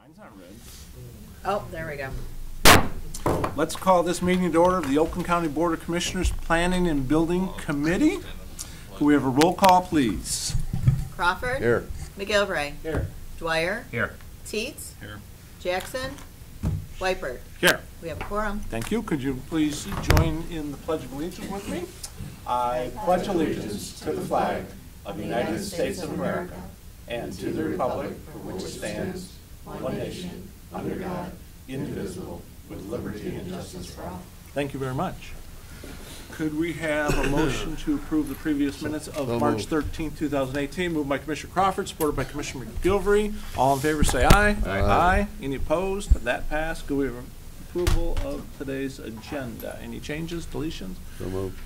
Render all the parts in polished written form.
Mine's not red. Oh, there we go. Let's call this meeting to order of the Oakland County Board of Commissioners Planning and Building Committee. Could we have a roll call, please? Crawford. Here. McGilvray. Here. Dwyer. Here. Teets. Here. Jackson. Wipert. Here. We have a quorum. Thank you. Could you please join in the Pledge of Allegiance with me? I pledge allegiance to the flag of the United States of America and to the republic for which it stands, one nation, under God, indivisible, with liberty and justice for all. Thank you very much. Could we have a motion to approve the previous minutes of March 13th, 2018? Moved by Commissioner Crawford, supported by Commissioner McGilvray. All in favor say aye. Aye. Any opposed? That passed. Could we have approval of today's agenda? Any changes, deletions? So moved.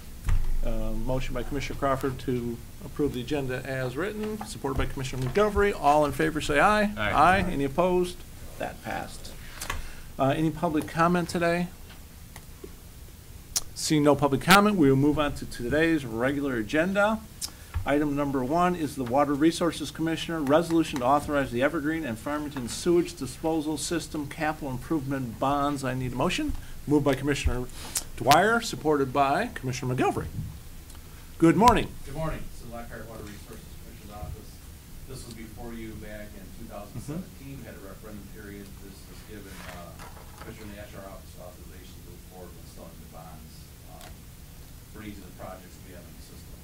Motion by Commissioner Crawford to approve the agenda as written, supported by Commissioner McGilvray. All in favor say aye. Aye. Any opposed? That passed. Any public comment today? Seeing no public comment, we will move on to today's regular agenda. Item number 1 is the Water Resources Commissioner resolution to authorize the Evergreen and Farmington Sewage Disposal System capital improvement bonds. I need a motion. Moved by Commissioner Dwyer, supported by Commissioner McGilvray. Good morning. Good morning. This is Lockhart Water Resources Commissioner's office. This was before you back in 2017. We had a referendum period. This was given Commissioner Nash our office authorization to move forward with installing the bonds for each of the projects we have in the system.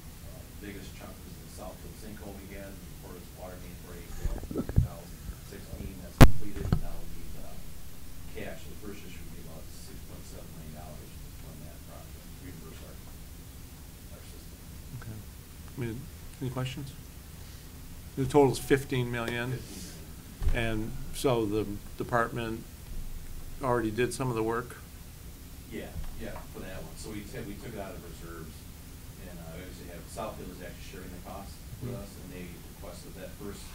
Biggest chunk is the Southfield sinkhole we had before this water main break in 2016. That's completed. Now we need cash. The first issue would be about $6.7 million from that project. Reimburse our system. Okay. Any questions? The total is 15 million. 15 million. And so the department already did some of the work? Yeah, for that one. So we took it out of reserves, and we obviously have Southfield is actually sharing the cost with us, and they requested that first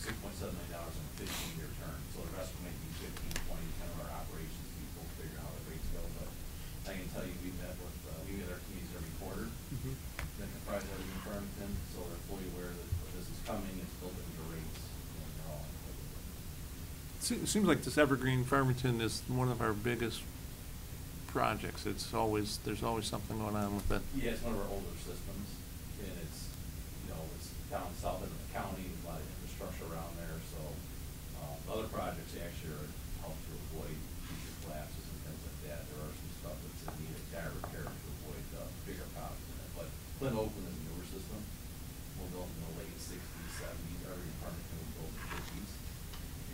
$6.7 million in a 15-year term. So the rest will make be 15, 20, kind of our operations people figure out how the rates go. But I can tell you, we met our committees every quarter. That comprise everything in Farmington, so they're fully aware that this is coming. It's built into the rates, and they're all. It seems like this Evergreen Farmington is one of our biggest projects. There's always something going on with it. Yeah, it's one of our older systems, and it's down south in the county, a lot of infrastructure around there, so other projects actually are help to avoid future collapses and things like that. There are some stuff that's in need of tire repair to avoid bigger problems in it, but Glen Oakland is a newer system. We'll build in the late 60s, 70s, every Farmington will build in the 50s,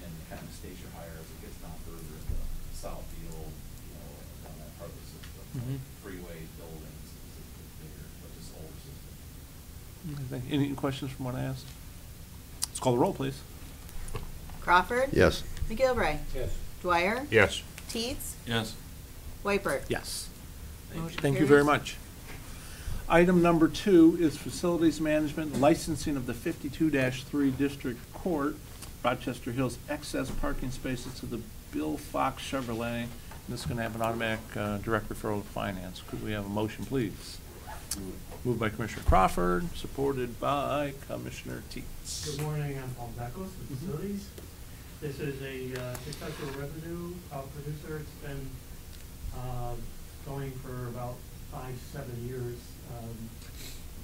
and it kind of stays higher as it gets down further into Southfield, down that part of the system. Freeways, buildings, it's bigger, but it's an older system. Any questions from what I asked? Let's call the roll, please. Crawford. Yes. McGilvray. Yes. Dwyer. Yes. Teets. Yes. Wipert. Yes. Motion Thank you very carries. much. Item number 2 is Facilities Management Licensing of the 52-3 District Court, Rochester Hills excess parking spaces to the Bill Fox Chevrolet. And this is going to have an automatic direct referral to finance. Could we have a motion, please? Moved by Commissioner Crawford, supported by Commissioner Teets. Good morning, I'm Paul Beckles with Facilities. This is a successful revenue producer. It's been going for about 5-7 years.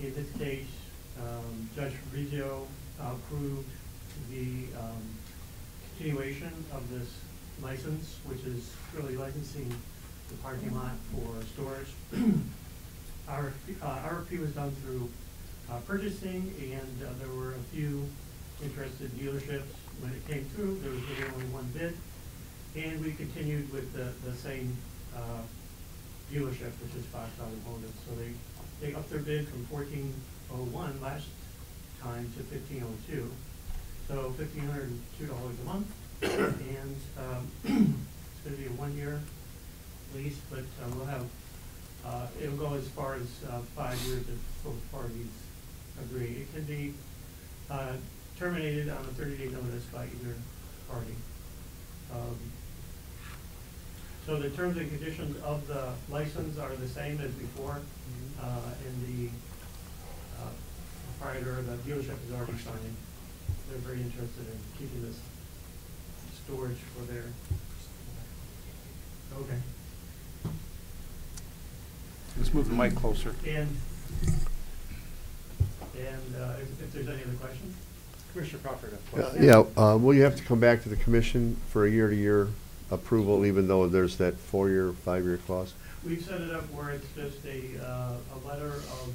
In this case, Judge Fabrizio approved the continuation of this license, which is really licensing the parking lot for storage. Our RFP was done through purchasing, and there were a few interested dealerships. When it came through, there was really only one bid, and we continued with the same dealership, which is Fox Automotive. So they upped their bid from $1,401 last time to $1,502. So $1,502 a month, and it's going to be a 1-year lease, but we'll have it'll go as far as 5 years if both parties agree. It can be terminated on a 30-day notice by either party. So the terms and conditions of the license are the same as before, and the proprietor, the dealership is already signing. They're very interested in keeping this storage for their, okay. Let's move the mic closer. And if there's any other questions? Commissioner Crawford. Will you have to come back to the commission for a year-to-year approval, even though there's that 4-year, 5-year clause? We've set it up where it's just a letter of,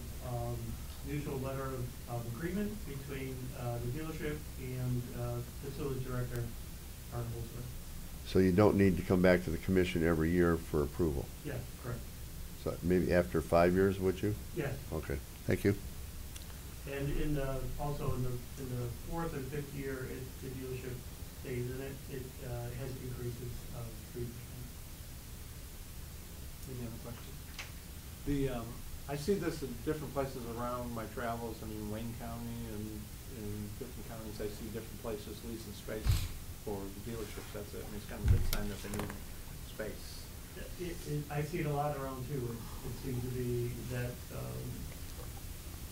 mutual letter of agreement between the dealership and facility director, Art Holzer. So you don't need to come back to the commission every year for approval? Yeah, correct. So maybe after 5 years, would you? Yes. Okay, thank you. And also in the 4th and 5th year, the dealership stays in it, it has increases of 3%. Any other questions? I see this in different places around my travels. I mean, Wayne County and in different counties, I see different places leasing space for the dealerships. That's it. I mean, it's kind of a good sign that they need space. I see it a lot around too. It seems to be that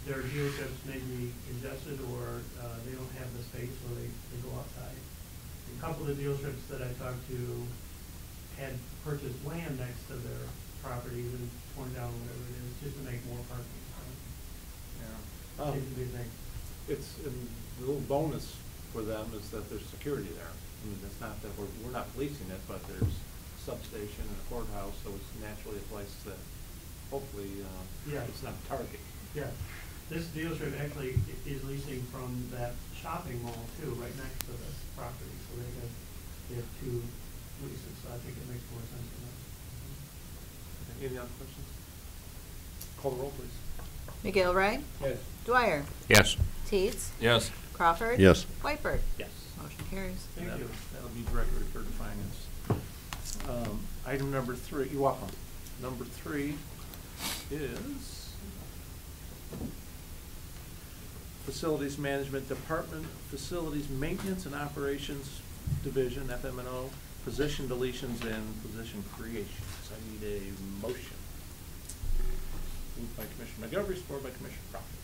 their dealerships may be congested or they don't have the space where they go outside. A couple of the dealerships that I talked to had purchased land next to their properties and torn down whatever it is, just to make more parking. Yeah. Seems to be a thing. It's a little bonus for them is that there's security there. I mean, it's not that we're not policing it, but there's a substation and a courthouse, so it's naturally a place that hopefully Yeah. it's not a target. Yeah. This dealership actually is leasing from that shopping mall too, right next to the property, so they have 2 leases, so I think it makes more sense for them. Any other questions? Call the roll, please. McGilvray? Yes. Dwyer? Yes. Teets? Yes. Crawford? Yes. Whiteford? Yes. Motion carries. Thank you. That'll be directly referred to finance. Item number 3, you're welcome. Number 3 is Facilities Management Department, Facilities Maintenance and Operations Division, FMNO, position deletions and position creations. I need a motion. Moved by Commissioner McGilvray, supported by Commissioner Crawford.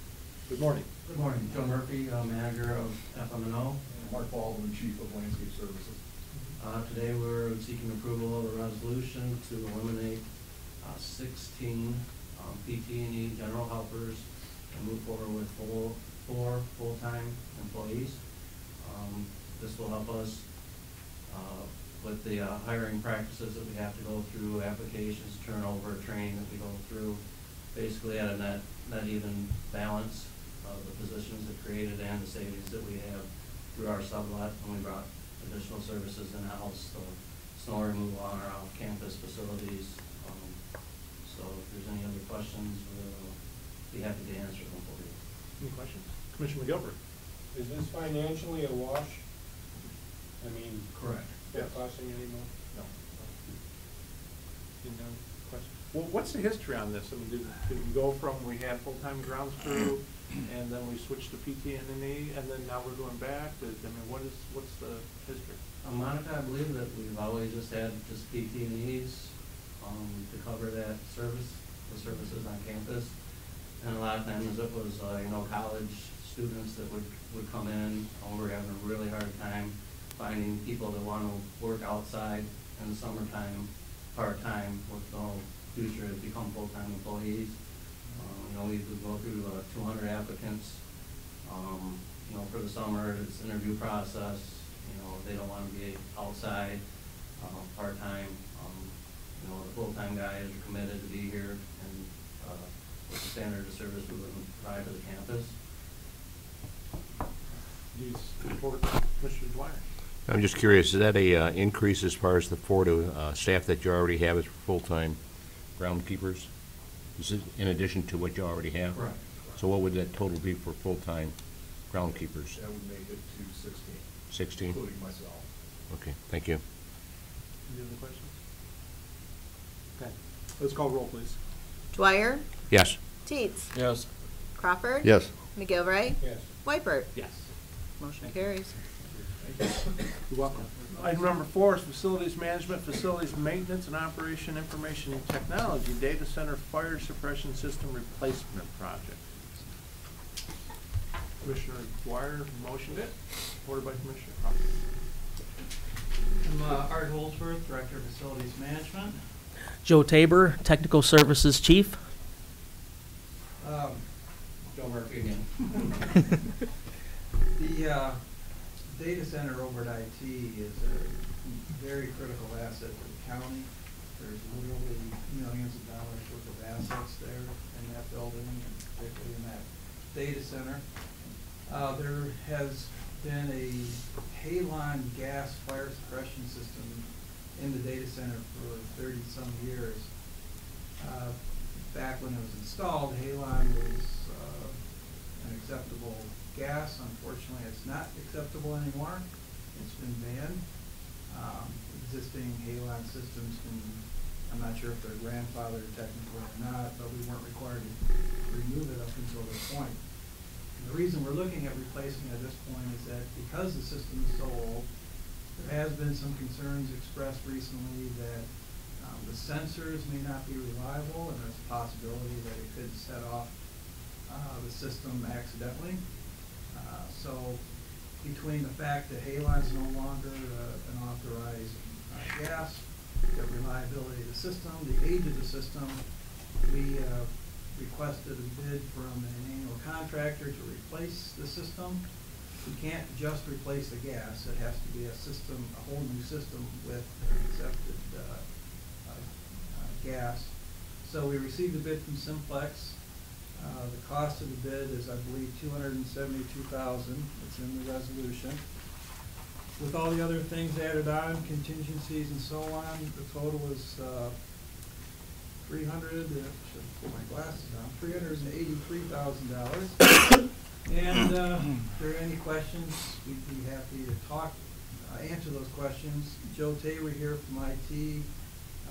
Good morning. Good morning, Joe Murphy, manager of FMNO. And Mark Baldwin, Chief of Landscape Services. Today we're seeking approval of a resolution to eliminate 16 PT&E general helpers and move forward with 4 full-time employees. This will help us with the hiring practices that we have to go through, applications, turnover, training that we go through, basically at a net even balance of the positions that created and the savings that we have through our sublet when we brought additional services in-house, so snow removal on our off-campus facilities. So if there's any other questions, we'll be happy to answer them for you. Any questions? Commissioner McGilvray. Is this financially a wash? I mean, Correct. not costing any more? No. Any other questions? Well, what's the history on this? I mean, did we go from we had full-time grounds crew and then we switched to PT&E and then now we're going back? I mean, what's the history? Monica, I believe that we've always just had just PT&Es to cover that the services on campus. And a lot of times it was, college students that would come in, and we're having a really hard time finding people that want to work outside in the summertime, part-time, with no future to become full-time employees. We would go through 200 applicants. For the summer, it's an interview process. They don't want to be outside, part-time. The full-time guys are committed to be here, and with the standard of service we would provide to the campus. Do you support Commissioner Dwyer? I'm just curious, is that a increase as far as the 4 staff that you already have as full-time groundkeepers? Is it in addition to what you already have? Correct. So what would that total be for full-time groundkeepers? That would make it to 16. 16? Including myself. Okay, thank you. Any other questions? Okay. Let's call roll, please. Dwyer? Yes. Teets? Yes. Crawford? Yes. McGilvray? Yes. Whiteford? Yes. Motion carries. You're welcome. Item number 4 is Facilities Management, Facilities Maintenance and Operation Information and Technology Data Center Fire Suppression System Replacement Project. Commissioner Dwyer motioned it, supported by Commissioner Crawford. I'm Art Holdsworth, Director of Facilities Management. Joe Tabor, Technical Services Chief. Joe Murphy again. The data center over at IT is a very critical asset for the county. There's literally millions of dollars worth of assets there in that building, and particularly in that data center. There has been a Halon gas fire suppression system in the data center for 30-some years. Back when it was installed, Halon was an acceptable gas. Unfortunately, it's not acceptable anymore. It's been banned. Existing Halon systems can, I'm not sure if they're grandfathered technically or not, but we weren't required to remove it up until this point. And the reason we're looking at replacing it at this point is that because the system is so old, there has been some concerns expressed recently that the sensors may not be reliable, and there's a possibility that it could set off the system accidentally. So between the fact that Halon is no longer an authorized gas, the reliability of the system, the age of the system, we requested a bid from an annual contractor to replace the system. We can't just replace the gas. It has to be a system, a whole new system with accepted gas. So we received a bid from Simplex. The cost of the bid is, I believe, $272,000. It's in the resolution. With all the other things added on, contingencies and so on, the total is $383,000. And if there are any questions, we'd be happy to talk, answer those questions. Joe Tabor here from IT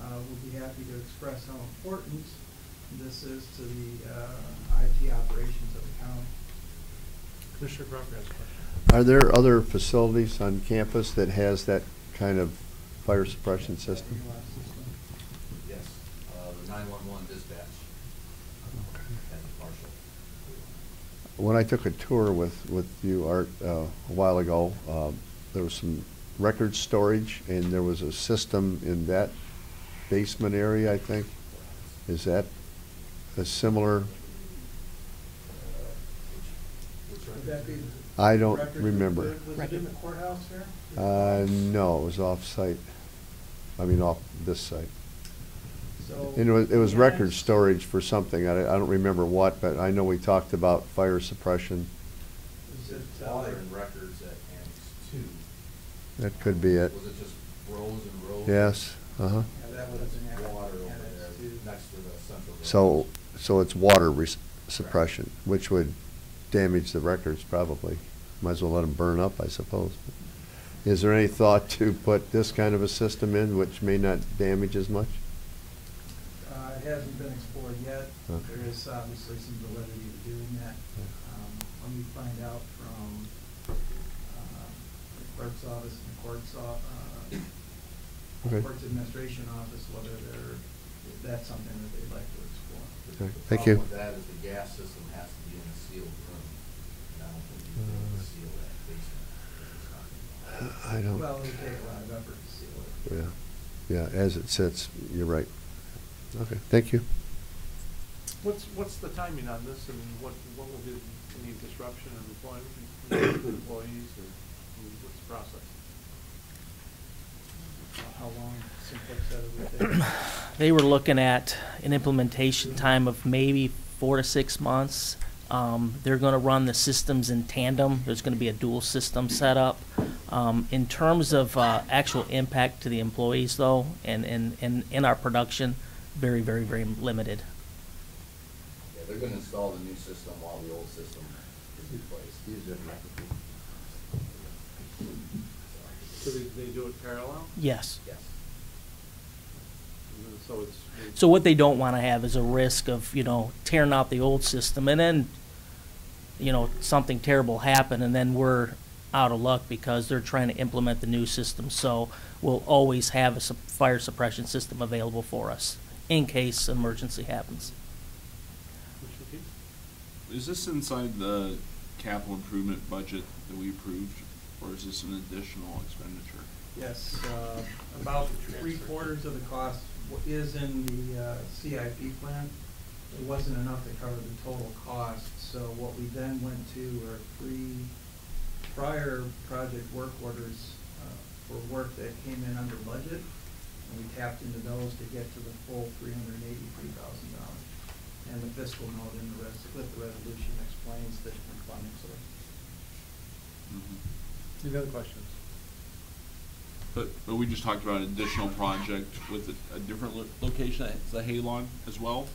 will be happy to express how important this is to the IT operations of the county. Commissioner Crawford has a question. Are there other facilities on campus that has that kind of fire suppression system? Yes, the 911 dispatch has a partial. When I took a tour with you, Art, a while ago, there was some record storage, and there was a system in that basement area, I think. Is that a similar? Would that be the I don't record remember. Was it in the courthouse here? No, it was off-site. I mean, off this site. So And it was record yes. storage for something. I don't remember what, but I know we talked about fire suppression. Is it, Water and records at Annex 2. That could be it. Was it just rows and rows? Yes, uh-huh. Yeah, that would have been Water over Annex there, 2. next to the central. So it's water suppression, which would damage the records probably. Might as well let them burn up, I suppose. Is there any thought to put this kind of a system in which may not damage as much? It hasn't been explored yet. Okay. There is obviously some validity to doing that. Let me find out from the clerk's office and the court's Okay. court's administration office whether that's something that they'd like to explore. Okay, thank you. The problem with that is the gas system has to be in a sealed room. And I don't think you can seal that basement. I don't, Well, it would take a lot of effort to seal it. yeah, as it sits, you're right. Okay, thank you. What's the timing on this, and what will be any disruption in employees, or what's the process? How long Simplex said it would take? They were looking at an implementation time of maybe 4 to 6 months. They're going to run the systems in tandem. There's going to be a dual system set up. In terms of actual impact to the employees, though, and in our production, very, very, very limited. Yeah, they're gonna install the new system while the old system is replaced. So they do it parallel? Yes. Yes. So So what they don't want to have is a risk of, tearing out the old system and then, something terrible happen and then we're out of luck because they're trying to implement the new system. So we'll always have a fire suppression system available for us in case emergency happens. Is this inside the capital improvement budget that we approved, or is this an additional expenditure? Yes, about 3/4 of the cost is in the CIP plan. It wasn't enough to cover the total cost, so what we then went to were 3 prior project work orders for work that came in under budget, and we tapped into those to get to the full $383,000. And the fiscal note in the with the resolution explains the different funding sources. Mm-hmm. Any other questions? But we just talked about an additional project with a different location, the Halon as well?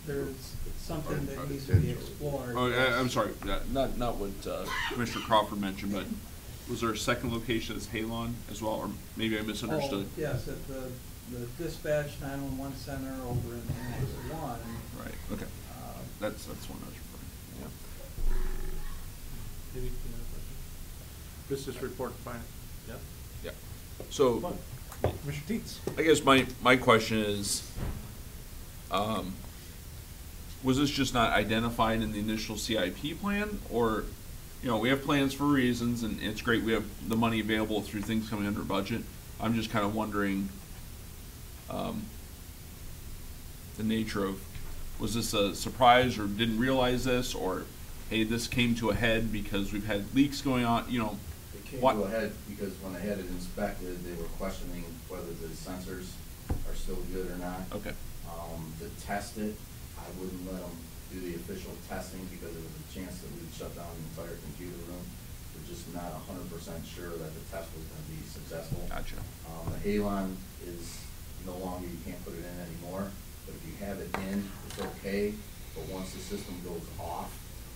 There's something that needs to be explored. Oh, I'm sorry, not what Commissioner Crawford mentioned, but was there a second location as Halon as well, or maybe I misunderstood? Oh, yes, at the dispatch 911 center over in Annex 1. Right, okay. That's one I was referring to, yeah. Any other questions? Business report, finance. Yeah. Yeah. So, Commissioner Dietz. I guess my question is, was this just not identified in the initial CIP plan, or, you know, we have plans for reasons, and it's great we have the money available through things coming under budget. I'm just kind of wondering the nature of, was this a surprise, or didn't realize this, or hey, this came to a head because we've had leaks going on, you know? It came to a head because when they had it inspected, they were questioning whether the sensors are still good or not. Okay. To test it, I wouldn't let them do the official testing because there was a chance that we'd shut down the entire computer room. We're just not 100% sure that the test was going to be successful. Gotcha. The Halon is no longer, you can't put it in anymore, but if you have it in, it's okay, but once the system goes off,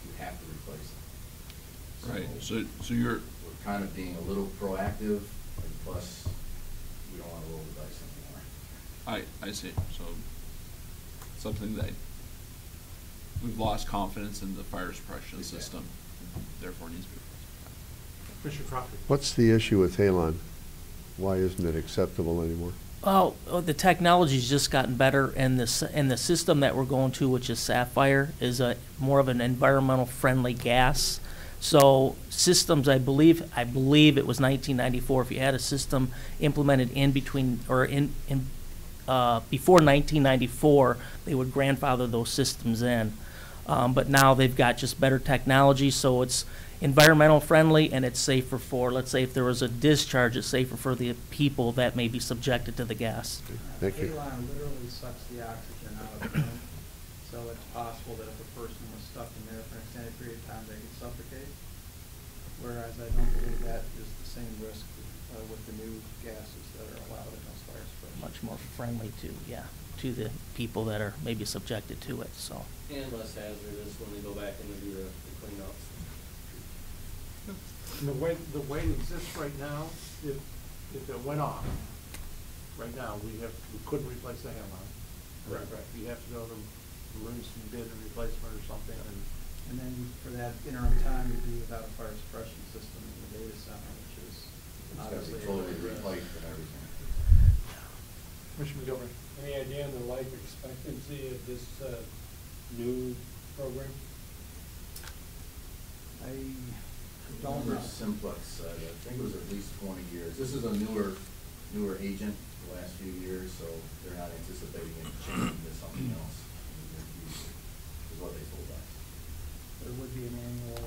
you have to replace it. Right, so you're... We're kind of being a little proactive, and plus, we don't want to roll the dice anymore. I see. So something that we've lost confidence in the fire suppression system, therefore needs to be replaced. Commissioner Crawford. What's the issue with Halon? Why isn't it acceptable anymore? Oh, the technology's just gotten better, and the system that we're going to, which is Sapphire, is a more of an environmental friendly gas. So systems, I believe it was 1994. If you had a system implemented in between or before 1994, they would grandfather those systems in. But now they've got just better technology, so it's environmental friendly and it's safer for, let's say if there was a discharge, it's safer for the people that may be subjected to the gas. Thank you. Halon literally sucks the oxygen out of the room, so it's possible that if a person was stuck in there for an extended period of time, they could suffocate. Whereas I don't believe that is the same risk with the new gases that are allowed in those fire suppression. Much more friendly to the people that are maybe subjected to it, so. And less hazardous when they go back in to do the cleanups. And the way it exists right now, if it went off, right now, we couldn't replace the Halon. Right. You have to go to emergency bid and replacement or something, And then for that interim time, you'd be without a fire suppression system in the data center, which is It's got to obviously be totally replaced and everything. Commissioner McGilvery. Any idea on the life expectancy of this new program? I don't know. Simplex, I think it was at least 20 years. This is a newer agent the last few years, so they're not anticipating it changing to something else in the near future, is what they told us. There would be an annual,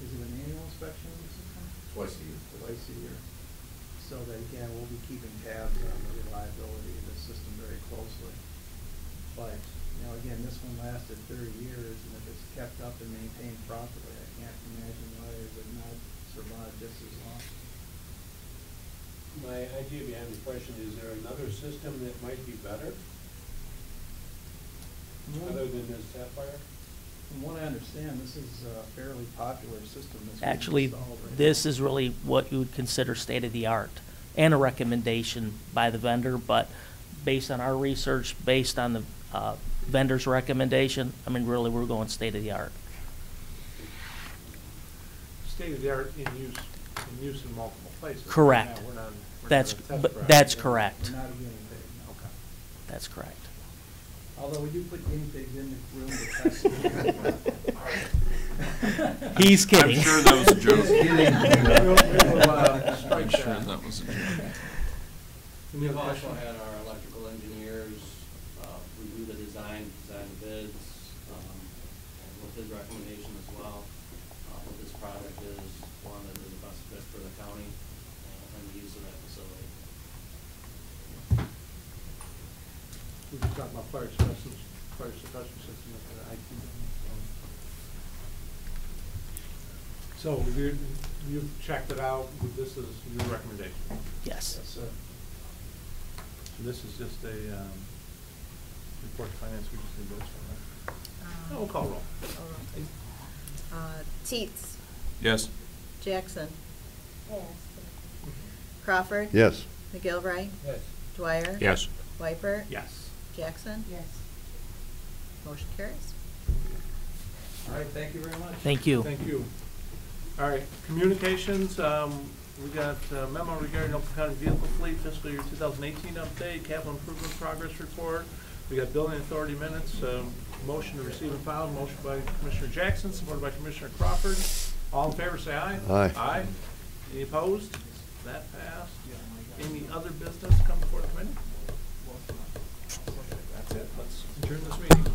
is it an annual inspection of the system? Twice a year. Twice a year. So that, again, we'll be keeping tabs on the reliability of the system very closely. But, you know, again, this one lasted 30 years, and if it's kept up and maintained properly, I can't imagine why it would not survive just as long. My idea behind the question, is there another system that might be better, other than this Sapphire? From what I understand, this is a fairly popular system that's being Actually, installed right this now. is really what you would consider state-of-the-art and a recommendation by the vendor, but based on our research, based on the vendor's recommendation, I mean, really, we're going state-of-the-art. State-of-the-art in use in multiple places. Correct. We're not That's gonna test but drive. that's correct. We're not a guinea pig, no. Okay. That's correct. Although we do put guinea pigs in the room to test. He's kidding. I'm sure that was a joke. We'll, I'm strike sure that. that was questions. Any We've other also questions? had our electrical engineers review the design the bids, and with his recommendation as well. What this product is, one that is the best fit for the county and the use of that facility. We just talked about fire suppression system at the IT building. So you've checked it out, this is your recommendation? Yes. Yes, sir. So this is just a report to finance, we just need this one, right? No, we'll call roll. Teets, Yes. Jackson. Crawford. Yes. McGilvray. Yes. Dwyer. Yes. Wyper. Yes. Jackson. Yes. Motion carries. All right, thank you very much. Thank you. Thank you. All right, communications, we got a memo regarding Oakland County vehicle fleet fiscal year 2018 update, capital improvement progress report. We got building authority minutes, motion to receive and file, motion by Commissioner Jackson, supported by Commissioner Crawford. All in favor, say aye. Aye. Aye. Any opposed? That passed. Any other business come before the committee? That's it. Let's adjourn this meeting.